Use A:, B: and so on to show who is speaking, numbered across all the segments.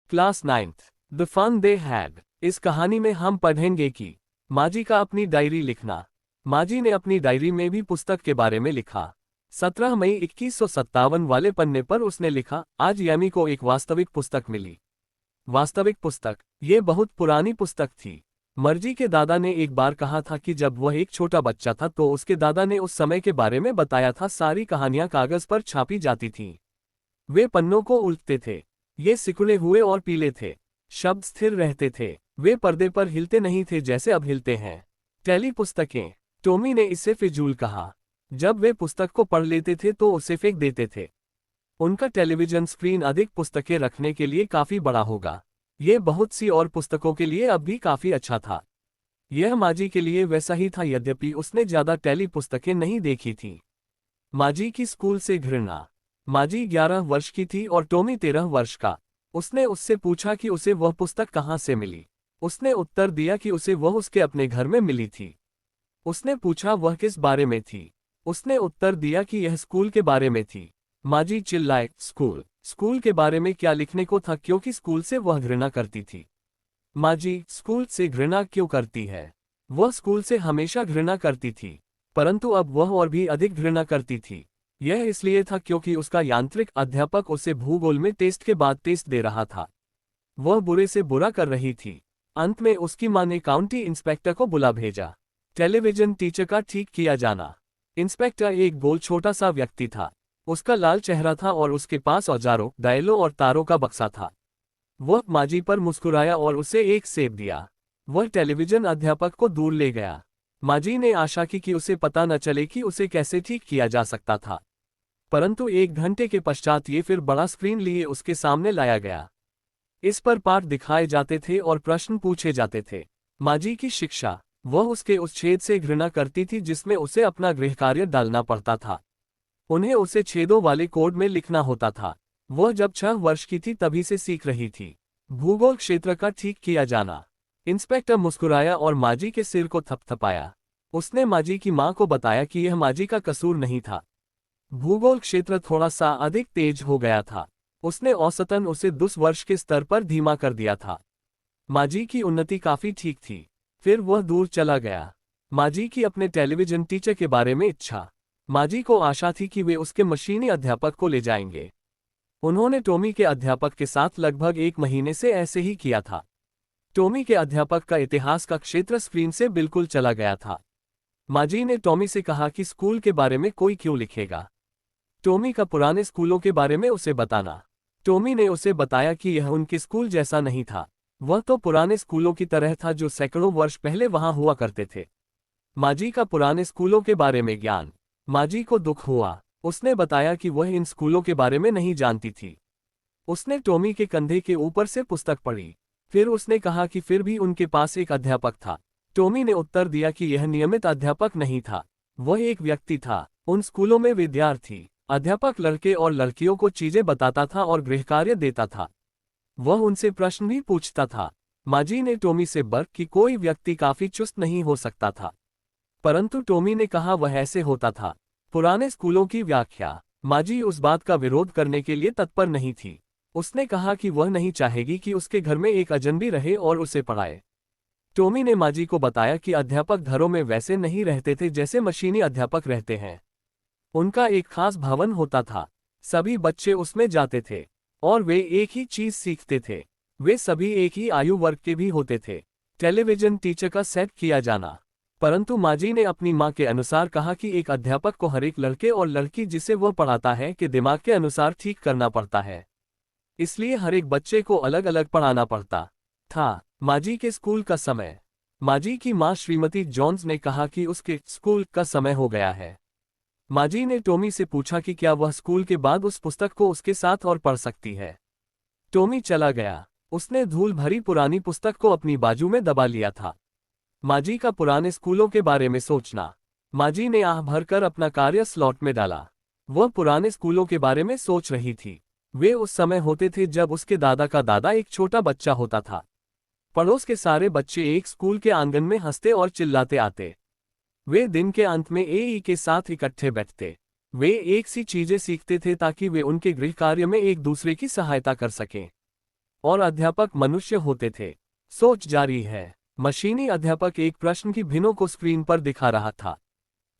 A: Class 9th the fun they had. इस कहानी में हम पढ़ेंगे कि माजी का अपनी डायरी लिखना। माजी ने अपनी डायरी में भी पुस्तक के बारे में लिखा। 17 मई 2157 वाले पन्ने पर उसने लिखा, आज यामी को एक वास्तविक पुस्तक मिली। वास्तविक पुस्तक, ये बहुत पुरानी पुस्तक थी। मर्जी के दादा ने एक बार कहा था कि जब वह एक छोटा बच्चा था तो उसके दादा ने उस समय के बारे में बताया था। सारी कहानियां कागज पर छापी जाती थीं। वे पन्नों को उल्टते थे। ये सिकुड़े हुए और पीले थे। शब्द स्थिर रहते थे। वे पर्दे पर हिलते नहीं थे जैसे अब हिलते हैं। टेली पुस्तकें, टॉमी ने इसे फिजूल कहा। जब वे पुस्तक को पढ़ लेते थे तो उसे फेंक देते थे। उनका टेलीविजन स्क्रीन अधिक पुस्तकें रखने के लिए काफी बड़ा होगा। ये बहुत सी और पुस्तकों के लिए अब भी काफी अच्छा था। यह माजी के लिए वैसा ही था, यद्यपि उसने ज्यादा टेली पुस्तकें नहीं देखी थीं। माजी की स्कूल से घृणा। माजी 11 वर्ष की थी और टॉमी 13 वर्ष का। उसने उससे पूछा कि उसे वह पुस्तक कहाँ से मिली। उसने उत्तर दिया कि उसे वह उसके अपने घर में मिली थी। उसने पूछा वह किस बारे में थी। उसने उत्तर दिया कि यह स्कूल के बारे में थी। माजी चिल्लाए, स्कूल? स्कूल के बारे में क्या लिखने को था, क्योंकि स्कूल से वह घृणा करती थी। माजी, स्कूल से घृणा क्यों करती है? वह स्कूल से हमेशा घृणा करती थी, परंतु अब वह और भी अधिक घृणा करती थी। यह इसलिए था क्योंकि उसका यांत्रिक अध्यापक उसे भूगोल में टेस्ट के बाद टेस्ट दे रहा था। वह बुरे से बुरा कर रही थी। अंत में उसकी मां ने काउंटी इंस्पेक्टर को बुला भेजा। टेलीविजन टीचर का ठीक किया जाना। इंस्पेक्टर एक गोल छोटा सा व्यक्ति था। उसका लाल चेहरा था और उसके पास औजारों, डायलों और तारों का बक्सा था। वह माजी पर मुस्कुराया और उसे एक सेब दिया। वह टेलीविजन अध्यापक को दूर ले गया। माजी ने आशा की कि उसे पता न चले कि उसे कैसे ठीक किया जा सकता था, परंतु 1 घंटे के पश्चात ये फिर बड़ा स्क्रीन लिए उसके सामने लाया गया। इस पर पाठ दिखाए जाते थे और प्रश्न पूछे जाते थे। माजी की शिक्षा। वह उसके उस छेद से घृणा करती थी जिसमें उसे अपना गृहकार्य डालना पड़ता था। उन्हें उसे छेदों वाले कोड में लिखना होता था। वह जब 6 वर्ष की थी तभी से सीख रही थी। भूगोल क्षेत्र का ठीक किया जाना। इंस्पेक्टर मुस्कुराया और माजी के सिर को थपथपाया। उसने माजी की मां को बताया कि यह माजी का कसूर नहीं था। भूगोल क्षेत्र थोड़ा सा अधिक तेज हो गया था। उसने औसतन उसे 10 वर्ष के स्तर पर धीमा कर दिया था। माजी की उन्नति काफी ठीक थी। फिर वह दूर चला गया। माजी की अपने टेलीविजन टीचर के बारे में इच्छा। माजी को आशा थी कि वे उसके मशीनी अध्यापक को ले जाएंगे। उन्होंने टॉमी के अध्यापक के साथ लगभग 1 महीने से ऐसे ही किया था। टॉमी के अध्यापक का इतिहास का क्षेत्र स्क्रीन से बिल्कुल चला गया था। माजी ने टॉमी से कहा कि स्कूल के बारे में कोई क्यों लिखेगा। टॉमी का पुराने स्कूलों के बारे में उसे बताना। टॉमी ने उसे बताया कि यह उनके स्कूल जैसा नहीं था। वह तो पुराने स्कूलों की तरह था जो सैकड़ों वर्ष पहले वहां हुआ करते थे। माजी का पुराने स्कूलों के बारे में ज्ञान। माजी को दुख हुआ। उसने बताया कि वह इन स्कूलों के बारे में नहीं जानती थी। उसने टॉमी के कंधे के ऊपर से पुस्तक पढ़ी। फिर उसने कहा कि फिर भी उनके पास एक अध्यापक था। टॉमी ने उत्तर दिया कि यह नियमित अध्यापक नहीं था, वह एक व्यक्ति था। उन स्कूलों में विद्यार्थी अध्यापक लड़के और लड़कियों को चीजें बताता था और गृहकार्य देता था। वह उनसे प्रश्न भी पूछता था। माजी ने टॉमी से बर्क कि कोई व्यक्ति काफी चुस्त नहीं हो सकता था, परंतु टॉमी ने कहा वह ऐसे होता था। पुराने स्कूलों की व्याख्या। माजी उस बात का विरोध करने के लिए तत्पर नहीं थी। उसने कहा कि वह नहीं चाहेगी कि उसके घर में एक अजनबी रहे और उसे पढ़ाए। टॉमी ने माजी को बताया कि अध्यापक घरों में वैसे नहीं रहते थे जैसे मशीनी अध्यापक रहते हैं। उनका एक खास भवन होता था। सभी बच्चे उसमें जाते थे और वे एक ही चीज सीखते थे। वे सभी एक ही आयु वर्ग के भी होते थे। टेलीविजन टीचर का सेट किया जाना। परंतु माजी ने अपनी मां के अनुसार कहा कि एक अध्यापक को हर एक लड़के और लड़की जिसे वह पढ़ाता है के दिमाग के अनुसार ठीक करना पड़ता है, इसलिए हर एक बच्चे को अलग अलग पढ़ाना पड़ता था। माजी के स्कूल का समय। माजी की मां श्रीमती जॉन्स ने कहा कि उसके स्कूल का समय हो गया है। माजी ने टॉमी से पूछा कि क्या वह स्कूल के बाद उस पुस्तक को उसके साथ और पढ़ सकती है। टॉमी चला गया। उसने धूल भरी पुरानी पुस्तक को अपनी बाजू में दबा लिया था। माजी का पुराने स्कूलों के बारे में सोचना। माजी ने आह भरकर अपना कार्य स्लॉट में डाला। वह पुराने स्कूलों के बारे में सोच रही थी। वे उस समय होते थे जब उसके दादा का दादा एक छोटा बच्चा होता था। पड़ोस के सारे बच्चे एक स्कूल के आंगन में हंसते और चिल्लाते आते। वे दिन के अंत में एई के साथ इकट्ठे बैठते। वे एक सी चीजें सीखते थे ताकि वे उनके गृह कार्य में एक दूसरे की सहायता कर सकें। और अध्यापक मनुष्य होते थे। सोच जारी है। मशीनी अध्यापक एक प्रश्न की भिनों को स्क्रीन पर दिखा रहा था।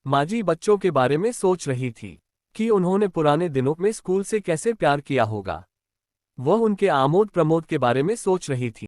A: माजी बच्चों के बारे में सोच रही थी कि उन्होंने पुराने दिनों में स्कूल से कैसे प्यार किया होगा। वह उनके आमोद प्रमोद के बारे में सोच रही थी।